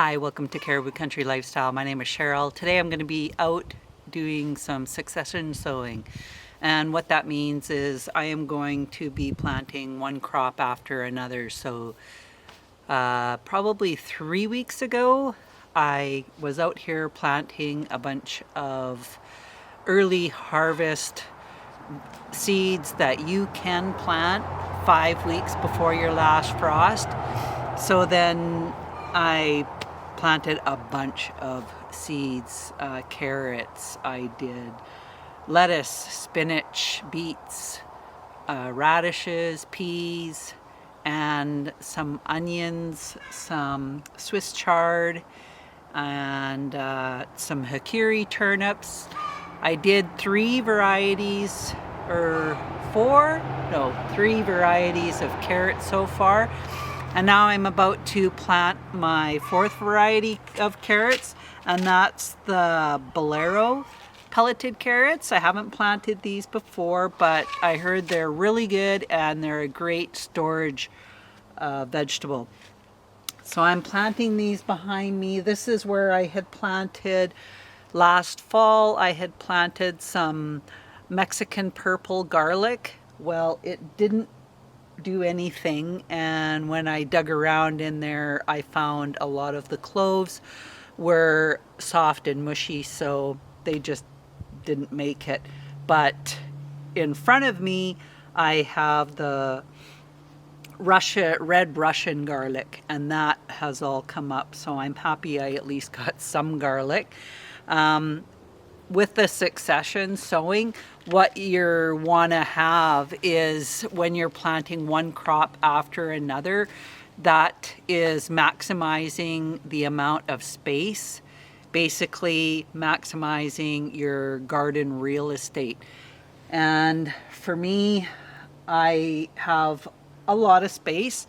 Hi, welcome to Caribou Country Lifestyle. My name is Cheryl. Today I'm going to be out doing some succession sowing. And what that means is I am going to be planting one crop after another. So probably 3 weeks ago, I was out here planting a bunch of early harvest seeds that you can plant 5 weeks before your last frost. So then I planted a bunch of seeds, carrots, I did lettuce, spinach, beets, radishes, peas, and some onions, some Swiss chard, and some hikiri turnips. I did three varieties of carrots so far. And now I'm about to plant my fourth variety of carrots, and that's the Bolero pelleted carrots. I haven't planted these before, but I heard they're really good and they're a great storage vegetable. So I'm planting these behind me. This is where I had planted last fall. I had planted some Mexican purple garlic. Well, it didn't do anything, and when I dug around in there, I found a lot of the cloves were soft and mushy, so they just didn't make it. But in front of me, I have the red Russian garlic, and that has all come up, so I'm happy I at least got some garlic. With the succession sowing, what you want to have is when you're planting one crop after another, that is maximizing the amount of space, basically maximizing your garden real estate. And for me, I have a lot of space,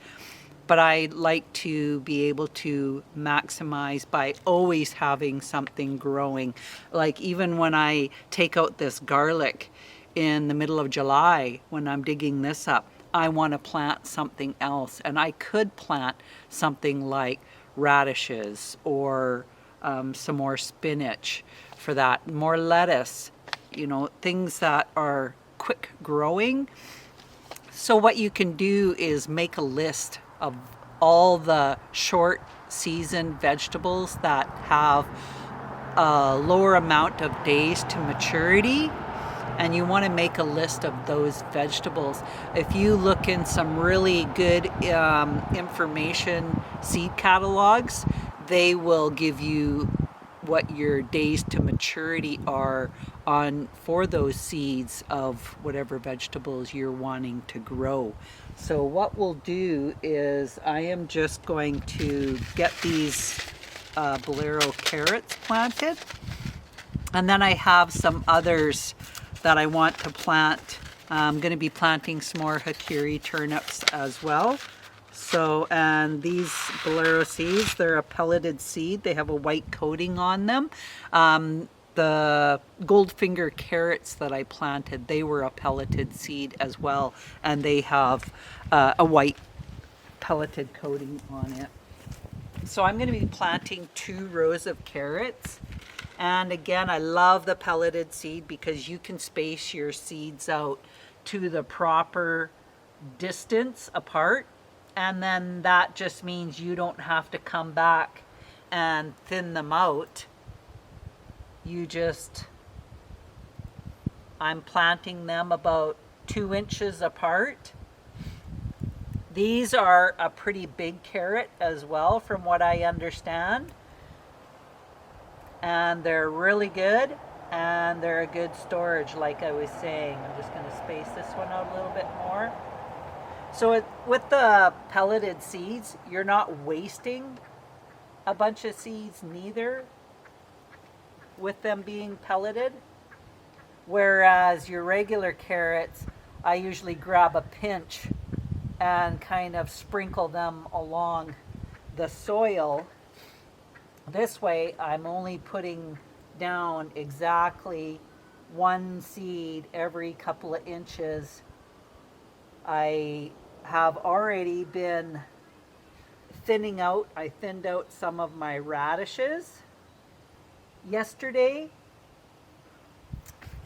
but I like to be able to maximize by always having something growing. Like even when I take out this garlic in the middle of July, when I'm digging this up, I want to plant something else. And I could plant something like radishes or some more spinach for that, more lettuce, things that are quick growing. So what you can do is make a list of all the short season vegetables that have a lower amount of days to maturity, and you want to make a list of those vegetables. If you look in some really good information seed catalogs, they will give you what your days to maturity are for those seeds of whatever vegetables you're wanting to grow. So what we'll do is I am just going to get these Bolero carrots planted, and then I have some others that I want to plant. I'm going to be planting some more hikiri turnips as well. So, and these Bolero seeds, they're a pelleted seed. They have a white coating on them. The Goldfinger carrots that I planted, they were a pelleted seed as well, and they have a white pelleted coating on it. So I'm going to be planting 2 rows of carrots. And again, I love the pelleted seed because you can space your seeds out to the proper distance apart. And then that just means you don't have to come back and thin them out. I'm planting them about 2 inches apart. These are a pretty big carrot as well, from what I understand. And they're really good, and they're a good storage, like I was saying. I'm just going to space this one out a little bit more. So with the pelleted seeds, you're not wasting a bunch of seeds neither with them being pelleted. Whereas your regular carrots, I usually grab a pinch and kind of sprinkle them along the soil. This way, I'm only putting down exactly 1 seed every couple of inches. I have already been thinning out. I thinned out some of my radishes yesterday,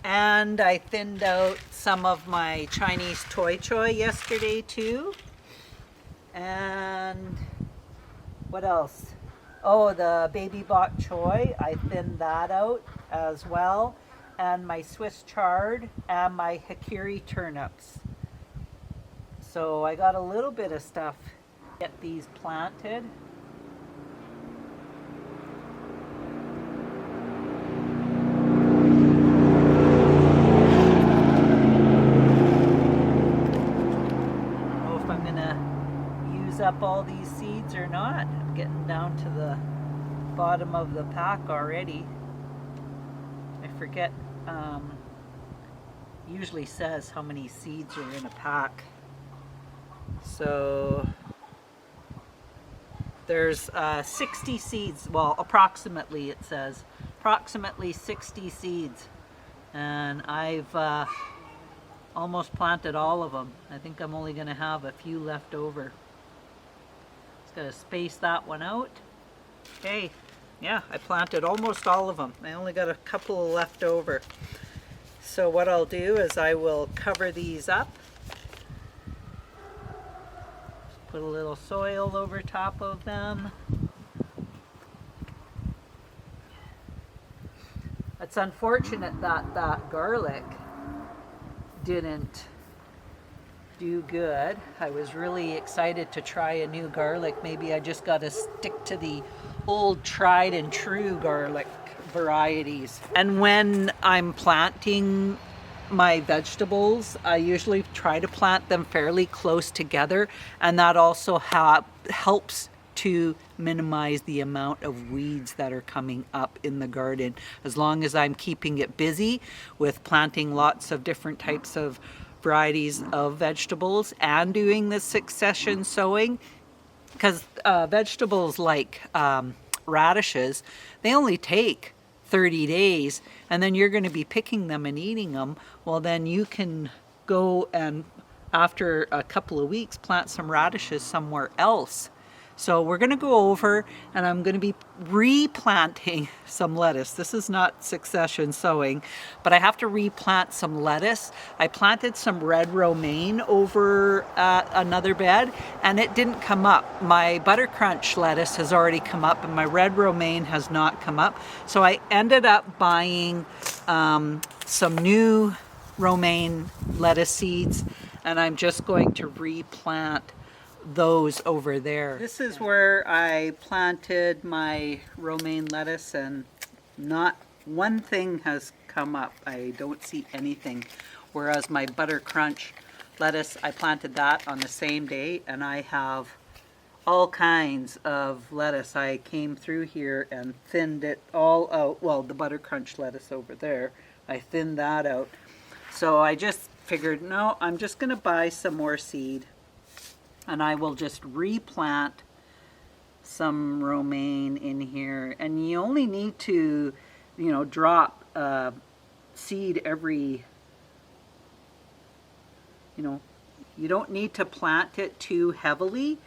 and I thinned out some of my Chinese toy choy yesterday too. And what else? Oh, the baby bok choy, I thinned that out as well. And my Swiss chard and my hikiri turnips. So I got a little bit of stuff to get these planted. Up all these seeds or not. I'm getting down to the bottom of the pack already. I forget, usually says how many seeds are in a pack. So there's 60 seeds, well, approximately it says, approximately 60 seeds. And I've almost planted all of them. I think I'm only going to have a few left over. Gotta space that one out. Okay, yeah, I planted almost all of them. I only got a couple left over. So what I'll do is I will cover these up. Put a little soil over top of them. It's unfortunate that that garlic didn't do good. I was really excited to try a new garlic. Maybe I just got to stick to the old tried and true garlic varieties. And when I'm planting my vegetables, I usually try to plant them fairly close together, and that also helps to minimize the amount of weeds that are coming up in the garden, as long as I'm keeping it busy with planting lots of different types of varieties of vegetables and doing the succession sowing. Because vegetables like radishes, they only take 30 days, and then you're going to be picking them and eating them. Well, then you can go and after a couple of weeks plant some radishes somewhere else. So we're going to go over, and I'm going to be replanting some lettuce. This is not succession sowing, but I have to replant some lettuce. I planted some red romaine over another bed, and it didn't come up. My butter crunch lettuce has already come up, and my red romaine has not come up. So I ended up buying some new romaine lettuce seeds, and I'm just going to replant those over there. This is where I planted my romaine lettuce, and not one thing has come up. I don't see anything. Whereas my butter crunch lettuce, I planted that on the same day, and I have all kinds of lettuce. I came through here and thinned it all out. Well, the butter crunch lettuce over there, I thinned that out. So I just figured, no, I'm just gonna buy some more seed, and I will just replant some romaine in here. And you only need to, drop seed every, you don't need to plant it too heavily,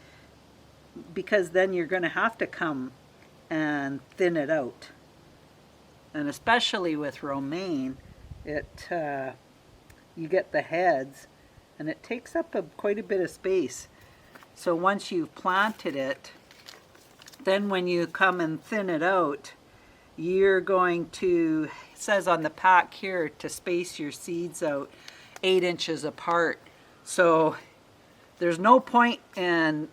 because then you're going to have to come and thin it out. And especially with romaine, you get the heads, and it takes up quite a bit of space. So once you've planted it, then when you come and thin it out, you're going to, it says on the pack here, to space your seeds out 8 inches apart. So there's no point in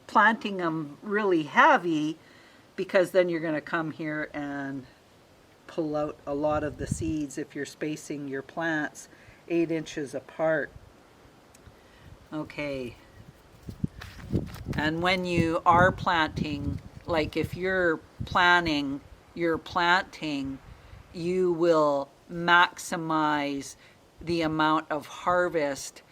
planting them really heavy, because then you're going to come here and pull out a lot of the seeds if you're spacing your plants 8 inches apart. Okay. And when you are planting, like if you're planning your planting, you will maximize the amount of harvest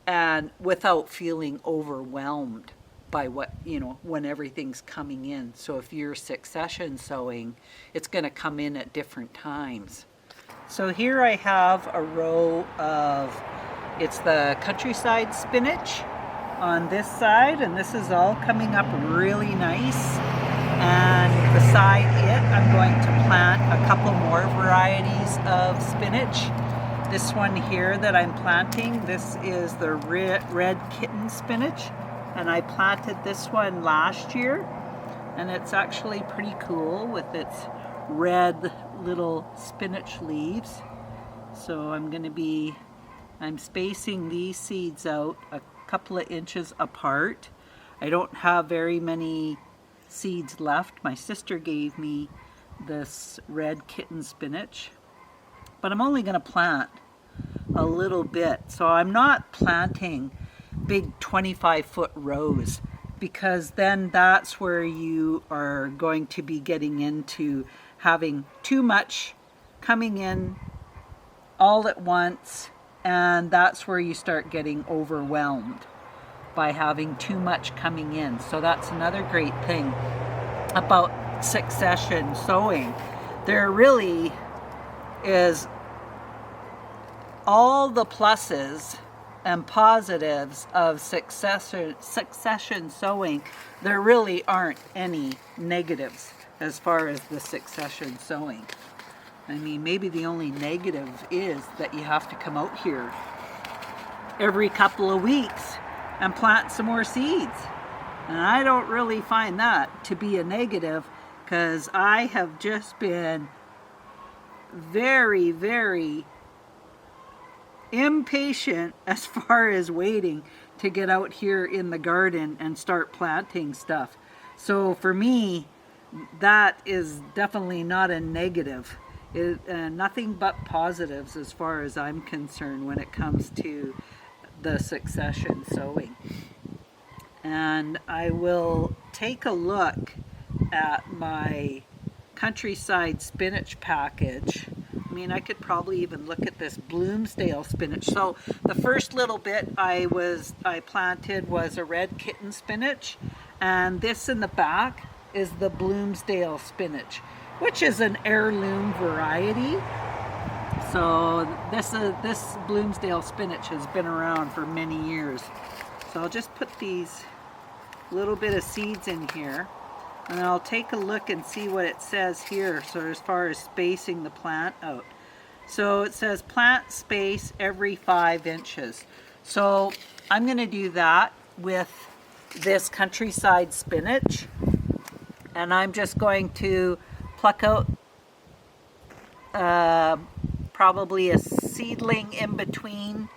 and without feeling overwhelmed by when everything's coming in. So if you're succession sowing, it's going to come in at different times. So here I have a row of, it's the countryside spinach on this side, and this is all coming up really nice. And beside it, I'm going to plant a couple more varieties of spinach. This one here that I'm planting, this is the red kitten spinach, and I planted this one last year, and it's actually pretty cool with its red little spinach leaves. So I'm spacing these seeds out a couple of inches apart. I don't have very many seeds left. My sister gave me this red kitten spinach, but I'm only going to plant a little bit. So I'm not planting big 25-foot rows, because then that's where you are going to be getting into having too much coming in all at once, and that's where you start getting overwhelmed by having too much coming in. So that's another great thing about succession sowing. There really is all the pluses and positives of succession sowing. There really aren't any negatives as far as the succession sowing. I mean, maybe the only negative is that you have to come out here every couple of weeks and plant some more seeds. And I don't really find that to be a negative, because I have just been very, very impatient as far as waiting to get out here in the garden and start planting stuff. So for me, that is definitely not a negative. Nothing but positives as far as I'm concerned when it comes to the succession sowing. And I will take a look at my countryside spinach package. I mean, I could probably even look at this Bloomsdale spinach. So the first little bit I planted was a red kitten spinach, and this in the back is the Bloomsdale spinach, which is an heirloom variety. So this Bloomsdale spinach has been around for many years. So I'll just put these little bit of seeds in here, and I'll take a look and see what it says here. So as far as spacing the plant out, so it says plant space every 5 inches. So I'm going to do that with this countryside spinach, and I'm just going to pluck out probably a seedling in between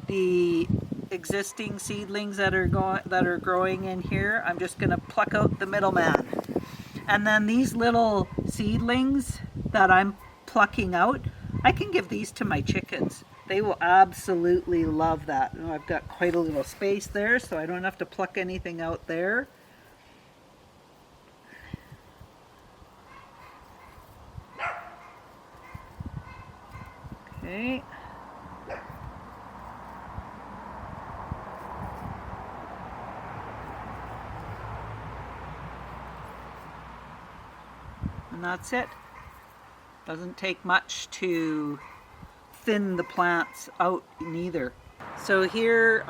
the existing seedlings that are growing in here. I'm just going to pluck out the middleman, and then these little seedlings that I'm plucking out, I can give these to my chickens. They will absolutely love that. And I've got quite a little space there, so I don't have to pluck anything out there. Okay. And that's it. Doesn't take much to thin the plants out neither. So here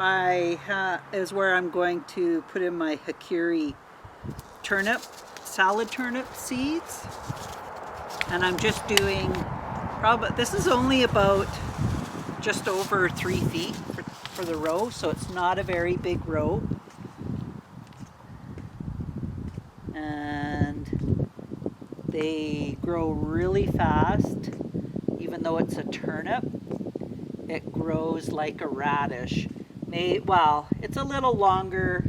is where I'm going to put in my hikiri salad turnip seeds. And I'm just doing this is only about just over 3 feet for the row, so it's not a very big row. And they grow really fast. Even though it's a turnip, it grows like a radish. Well, it's a little longer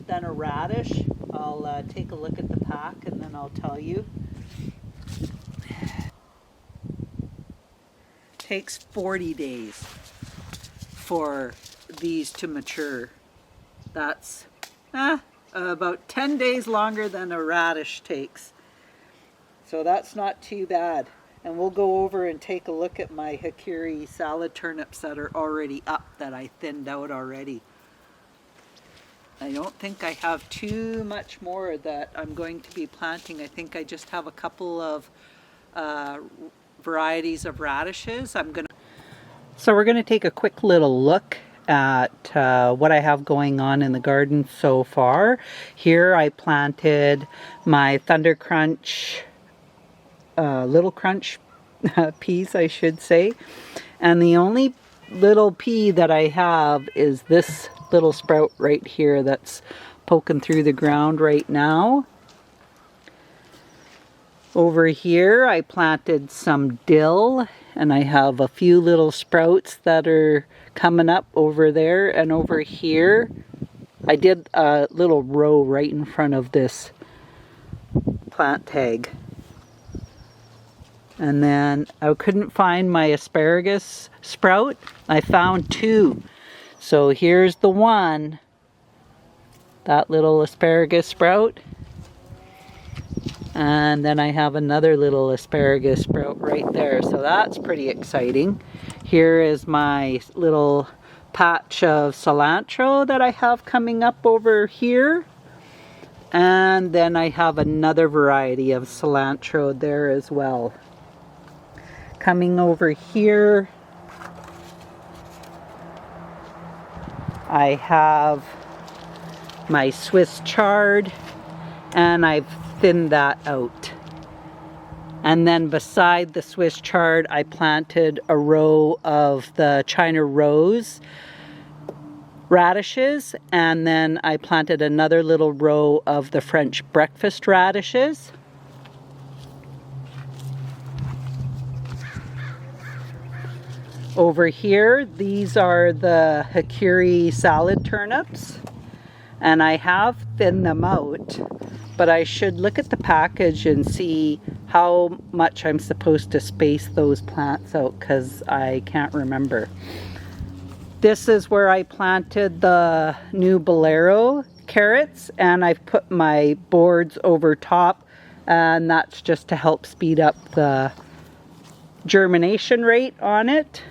than a radish. I'll take a look at the pack and then I'll tell you. Takes 40 days for these to mature. That's about 10 days longer than a radish takes. So that's not too bad. And we'll go over and take a look at my hikiri salad turnips that are already up, that I thinned out already. I don't think I have too much more that I'm going to be planting. I think I just have a couple of varieties of radishes. So we're going to take a quick little look at what I have going on in the garden so far. Here I planted my Thunder Crunch, Little Crunch peas, I should say. And the only little pea that I have is this little sprout right here that's poking through the ground right now. Over here I planted some dill, and I have a few little sprouts that are coming up over there. And over here I did a little row right in front of this plant tag. And then I couldn't find my asparagus sprout. I found two. So here's the one, that little asparagus sprout. And then I have another little asparagus sprout right there. So that's pretty exciting. Here is my little patch of cilantro that I have coming up over here. And then I have another variety of cilantro there as well. Coming over here, I have my Swiss chard, and I've thinned that out. And then beside the Swiss chard, I planted a row of the China rose radishes, and then I planted another little row of the French breakfast radishes. Over here, these are the Hikuri salad turnips, and I have thinned them out, but I should look at the package and see how much I'm supposed to space those plants out, because I can't remember. This is where I planted the new Bolero carrots, and I've put my boards over top, and that's just to help speed up the germination rate on it.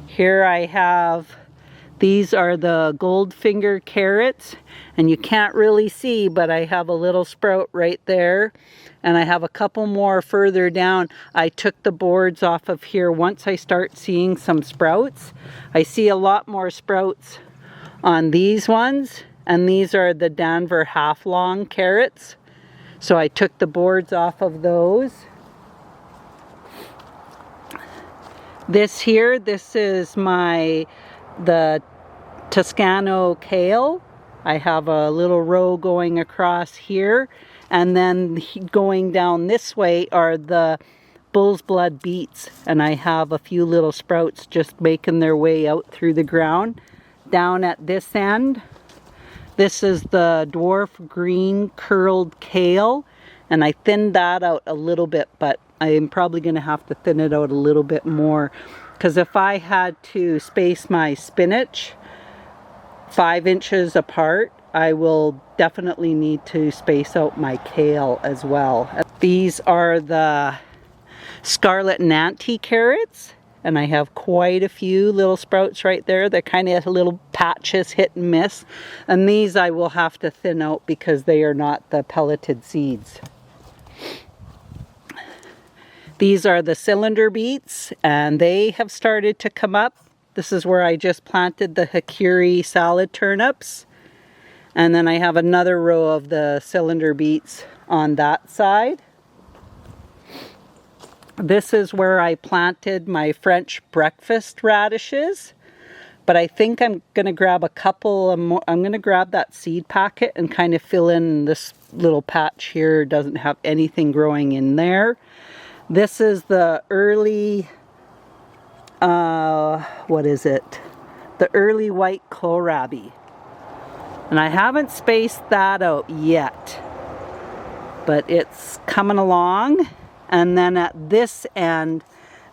Here I have, these are the Goldfinger carrots, and you can't really see, but I have a little sprout right there, and I have a couple more further down. I took the boards off of here once I start seeing some sprouts. I see a lot more sprouts on these ones, and these are the Danver half-long carrots. So I took the boards off of those. This here, this is the Toscano kale. I have a little row going across here, and then going down this way are the bull's blood beets, and I have a few little sprouts just making their way out through the ground. Down at this end, this is the dwarf green curled kale, and I thinned that out a little bit, but I'm probably going to have to thin it out a little bit more, because if I had to space my spinach 5 inches apart, I will definitely need to space out my kale as well. These are the Scarlet Nanty carrots, and I have quite a few little sprouts right there. They're kind of little patches, hit and miss, and these I will have to thin out because they are not the pelleted seeds. These are the cylinder beets, and they have started to come up. This is where I just planted the Hikuri salad turnips. And then I have another row of the cylinder beets on that side. This is where I planted my French breakfast radishes. But I think I'm going to grab a couple more. I'm going to grab that seed packet and kind of fill in this little patch here. Doesn't have anything growing in there. This is the early, what is it? The early white kohlrabi. And I haven't spaced that out yet, but it's coming along. And then at this end,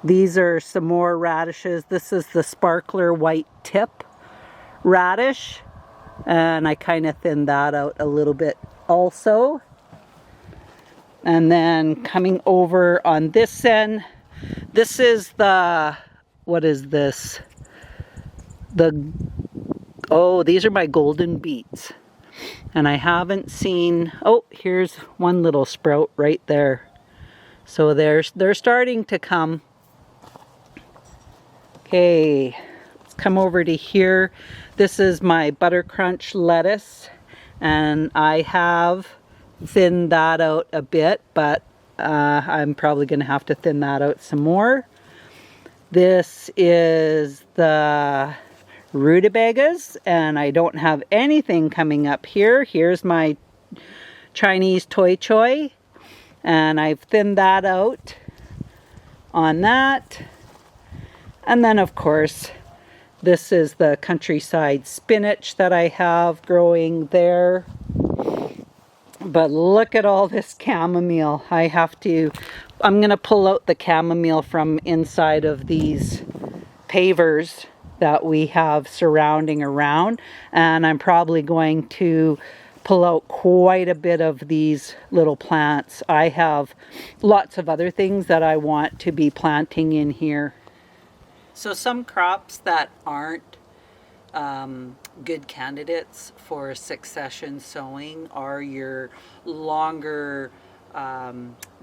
these are some more radishes. This is the sparkler white tip radish, and I kind of thinned that out a little bit also. And then coming over on this end, this is the, what is this? These are my golden beets. And I haven't seen, here's one little sprout right there. So they're starting to come. Okay, let's come over to here. This is my butter crunch lettuce, and I have thinned that out a bit, but I'm probably going to have to thin that out some more. This is the rutabagas, and I don't have anything coming up here. Here's my Chinese toi choy, and I've thinned that out on that. And then of course this is the countryside spinach that I have growing there. But look at all this chamomile. I'm gonna pull out the chamomile from inside of these pavers that we have surrounding around, and I'm probably going to pull out quite a bit of these little plants. I have lots of other things that I want to be planting in here. So some crops that aren't good candidates for succession sowing are your longer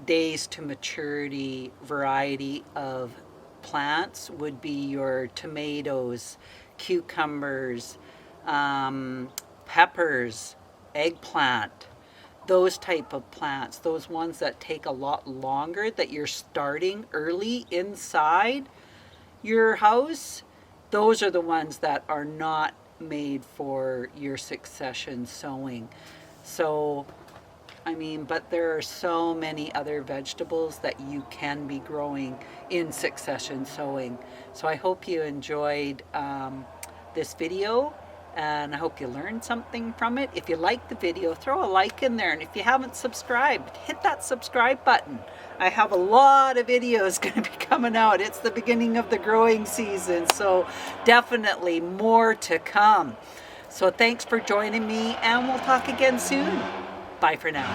days to maturity variety of plants. Would be your tomatoes, cucumbers, peppers, eggplant, those type of plants, those ones that take a lot longer, that you're starting early inside your house. Those are the ones that are not made for your succession sowing. So I mean, but there are so many other vegetables that you can be growing in succession sowing. So I hope you enjoyed this video, and I hope you learned something from it. If you liked the video, throw a like in there, and if you haven't subscribed, hit that subscribe button. I have a lot of videos going to be coming out. It's the beginning of the growing season, so definitely more to come. So thanks for joining me, and we'll talk again soon. Bye for now.